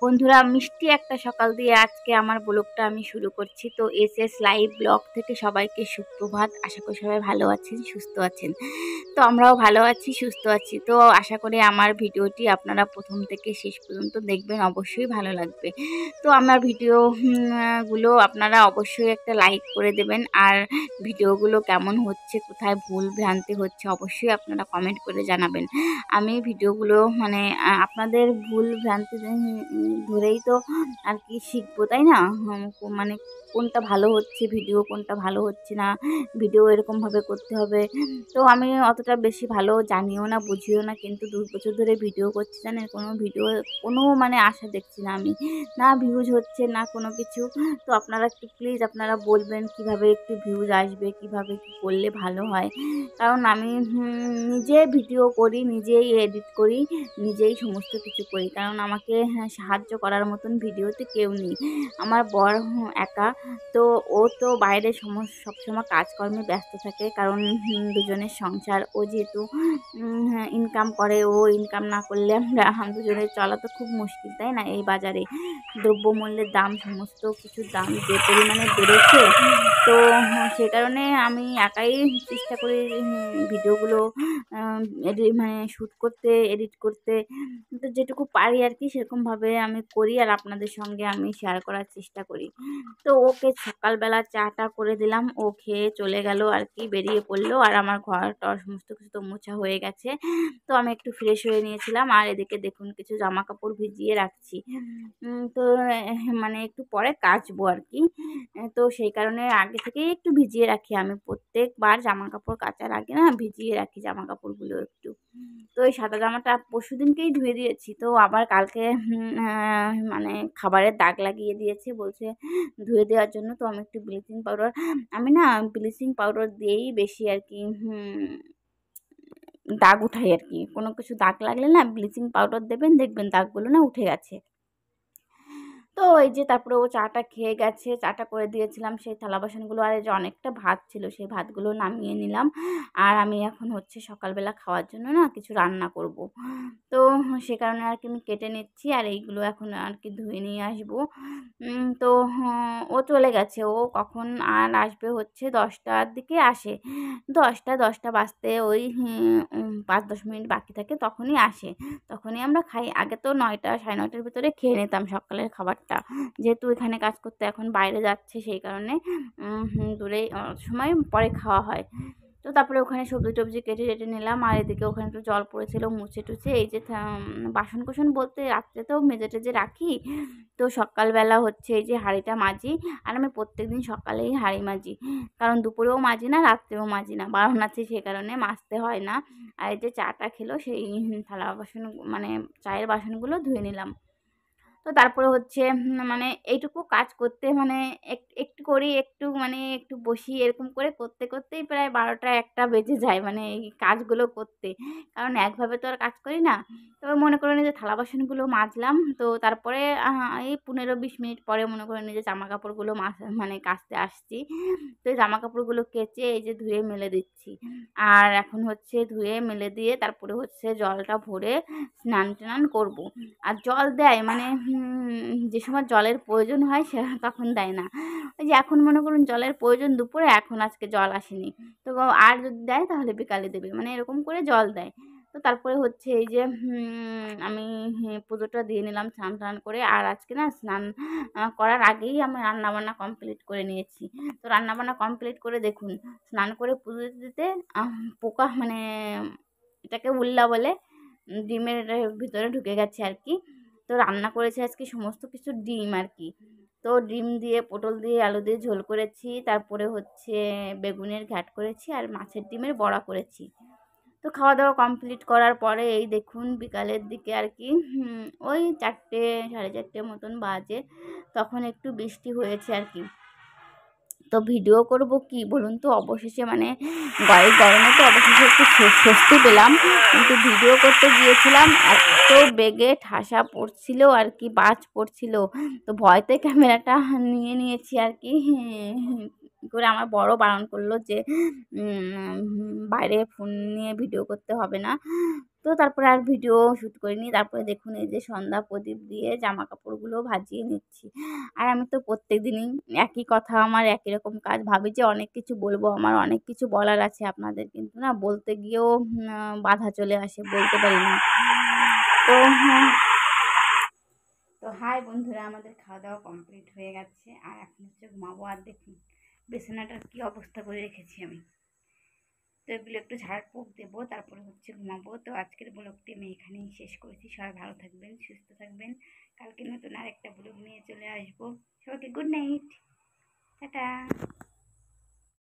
বন্ধুরা, মিষ্টি একটা সকাল দিয়ে আজকে আমার ব্লগটা আমি শুরু করছি। তো এসএস লাইভ ব্লগ থেকে সবাইকে সুপ্রভাত। আশা করি সবাই ভালো আছেন, সুস্থ আছেন। তো আমরাও ভালো আছি, সুস্থ আছি। তো আশা করি আমার ভিডিওটি আপনারা প্রথম থেকে শেষ পর্যন্ত দেখবেন, অবশ্যই ভালো লাগবে। তো আমার ভিডিও গুলো আপনারা অবশ্যই একটা লাইক করে দেবেন। আর ভিডিওগুলো কেমন হচ্ছে, কোথায় ভুল ভ্রান্তি হচ্ছে, অবশ্যই আপনারা কমেন্ট করে জানাবেন। আমি ভিডিওগুলো মানে আপনাদের ভুল ভ্রান্তি ধরেই তো আর কি শিখবো, তাই না? মানে কোনটা ভালো হচ্ছে ভিডিও, কোনটা ভালো হচ্ছে না ভিডিও, এরকমভাবে করতে হবে। তো আমি অতটা বেশি ভালো জানিও না, বুঝিও না, কিন্তু 2 বছর ধরে ভিডিও করছি, জানেন? কোনো মানে আশা দেখছি না আমি, না ভিউজ হচ্ছে না কোনো কিছু। তো আপনারা একটু প্লিজ আপনারা বলবেন কিভাবে একটু ভিউজ আসবে, কিভাবে কি করলে ভালো হয়। কারণ আমি নিজে ভিডিও করি, নিজেই এডিট করি, নিজেই সমস্ত কিছু করি। কারণ আমাকে সাহায্য করার মতন ভিডিওতে কেউ নেই। আমার বর একা। তো ও তো বাইরে সবসময় কাজকর্মে ব্যস্ত থাকে, কারণ দুজনের সংসার। ও যেহেতু ইনকাম করে, ও ইনকাম না করলে আমরা দুজনের চলা তো খুব মুশকিল, তাই না? এই বাজারে দ্রব্যমূল্যের দাম, সমস্ত কিছুর দাম যে পরিমাণে বেড়েছে, তো সে কারণে আমি একাই চেষ্টা করি ভিডিওগুলো মানে শ্যুট করতে, এডিট করতে। তো যেটুকু পারি আর কি সেরকমভাবে আমি করি, আর আপনাদের সঙ্গে আমি শেয়ার করার চেষ্টা করি। তো ওকে সকালবেলা চাটা করে দিলাম, ও খেয়ে চলে গেল আর কি, বেরিয়ে পড়লো। আর আমার ঘর সমস্ত কিছু তো মোছা হয়ে গেছে। তো আমি একটু ফ্রেশ হয়ে নিয়েছিলাম, আর এদিকে দেখুন কিছু জামা কাপড় ভিজিয়ে রাখছি। তো মানে একটু পরে কাচবো আর কি। তো সেই কারণে আগে থেকেই একটু ভিজিয়ে রাখি। আমি প্রত্যেকবার জামা কাপড় কাচার আগে না ভিজিয়ে রাখি জামা কাপড়গুলো একটু। তো এই সাদা জামাটা পরশুদিনকেই ধুয়ে দিয়েছি। তো আবার কালকে মানে খাবারের দাগ লাগিয়ে দিয়েছে, বলছে ধুয়ে দেওয়ার জন্য। তো আমি একটু আমি না ব্লিচিং পাউডার দিয়েই বেশি আর কি দাগ উঠাই আর কি। কোনো কিছু দাগ লাগলে না ব্লিচিং পাউডার দেবেন, দেখবেন দাগগুলো না উঠে গেছে। তো এই যে তারপরে ও চাটা খেয়ে গেছে, চাটা করে দিয়েছিলাম, সেই থালা বাসনগুলো, আর এই যে অনেকটা ভাত ছিল সেই ভাতগুলো নামিয়ে নিলাম। আর আমি এখন হচ্ছে সকালবেলা খাওয়ার জন্য না কিছু রান্না করব। তো সে কারণে আর কি আমি কেটে নিচ্ছি, আর এইগুলো এখন আর কি ধুয়ে নিয়ে আসবো। তো ও চলে গেছে, ও কখন আর আসবে হচ্ছে 10টার দিকে আসে। 10টা বাজতে ওই 5-10 মিনিট বাকি থাকে, তখনই আসে। তখনই আমরা খাই। আগে তো 9টা 9:30টার ভিতরে খেয়ে নিতাম সকালের খাবারটা। যেহেতু এখানে কাজ করতে এখন বাইরে যাচ্ছে, সেই কারণে দূরে সময় পরে খাওয়া হয়। তো তারপরে ওখানে সবজি টবজি কেটে টেটে নিলাম, আর এদিকে ওখানে একটু জল পড়েছিল, মুছে টুছে এই যে বাসন কোসন বলতে রাত্রে তো মেজে টেজে রাখি। তো সকালবেলা হচ্ছে এই যে হাঁড়িটা মাজি। আর আমি প্রত্যেকদিন সকালেই হাঁড়ি মাজি, কারণ দুপুরেও মাজি না, রাত্রেও মাজি না, বারণ আছে, সে কারণে মাজতে হয় না। আর এই যে চাটা খেলো সেই থালা বাসন মানে চায়ের বাসনগুলো ধুয়ে নিলাম। তো তারপরে হচ্ছে মানে এইটুকু কাজ করতে মানে একটু করি, একটু মানে একটু বসি, এরকম করে করতে করতেই প্রায় 12টা 1টা বেজে যায়, মানে এই কাজগুলো করতে। কারণ একভাবে তো আর কাজ করি না। তবে মনে করে নিই যে থালা বাসনগুলো মাজলাম, তো তারপরে এই 15-20 মিনিট পরে মনে করে নিই যে জামা কাপড়গুলো মানে কাচতে আসছি। তো এই জামা কাপড়গুলো কেচে এই যে ধুয়ে মেলে দিচ্ছি। আর এখন হচ্ছে ধুয়ে মেলে দিয়ে তারপরে হচ্ছে জলটা ভরে স্নান টান করবো। আর জল দেয় মানে যে সময় জলের প্রয়োজন হয় সে তখন দেয় না। ওই যে এখন মনে করুন জলের প্রয়োজন দুপুরে, এখন আজকে জল আসেনি, তো আর যদি দেয় তাহলে বিকালে দেবে, মানে এরকম করে জল দেয়। তো তারপরে হচ্ছে এই যে আমি পুজোটা দিয়ে নিলাম স্নান টান করে। আর আজকে না স্নান করার আগেই আমি রান্নাবান্না কমপ্লিট করে নিয়েছি। তো রান্নাবান্না কমপ্লিট করে দেখুন, স্নান করে পুজো দিতে দিতে পোকা মানে এটাকে উল্লা বলে, ডিমের ভিতরে ঢুকে গেছে আর কি। তো রান্না করেছি আজকে সমস্ত কিছু ডিম আর কি। তো ডিম দিয়ে, পটল দিয়ে, আলু দিয়ে ঝোল করেছি, তারপরে হচ্ছে বেগুনের ঘ্যাট করেছি, আর মাছের ডিমের বড়া করেছি। তো খাওয়া দাওয়া কমপ্লিট করার পরে এই দেখুন বিকালের দিকে আর কি ওই 4টে 4:30 মতন বাজে, তখন একটু বৃষ্টি হয়েছে আর কি। তো ভিডিও করব কি বলুন তো, অবশেষে মানে গরমে তো অবশেষে একটু স্বস্তি পেলাম। কিন্তু ভিডিও করতে গিয়েছিলাম, এত বেগে ঠাসা পড়ছিল আর কি, বাজ পড়ছিল। তো ভয়তে ক্যামেরাটা নিয়ে নিয়েছি আর কি, করে আমার বড় বারণ করলো যে বাইরে ফোন নিয়ে ভিডিও করতে হবে না। তো তারপরে আর ভিডিও শ্যুট করিনি। তারপরে দেখুন এই যে সন্ধ্যা প্রদীপ দিয়ে জামাকাপড়গুলো ভাজিয়ে নিচ্ছি। আর আমি তো প্রত্যেকদিনই একই কথা, আমার একই রকম কাজ। ভাবি যে অনেক কিছু বলবো, আমার অনেক কিছু বলার আছে আপনাদের, কিন্তু না বলতে গিয়েও বাধা চলে আসে, বলতে পারি না। তো হ্যাঁ, তো হাই বন্ধুরা, আমাদের খাওয়া দাওয়া কমপ্লিট হয়ে গেছে আর এখন হচ্ছে ঘুমাবো। আর দেখুন বিছানাটার কি অবস্থা করে রেখেছি আমি। তো এগুলো একটু ঝাড়ফুঁক দেবো, তারপরে হচ্ছে ঘুমাবো। তো আজকের ব্লগটি আমি এখানেই শেষ করেছি। সবাই ভালো থাকবেন, সুস্থ থাকবেন। কালকে নতুন আরেকটা ব্লগ নিয়ে চলে আসবো। সবাইকে গুড নাইট, টাটা।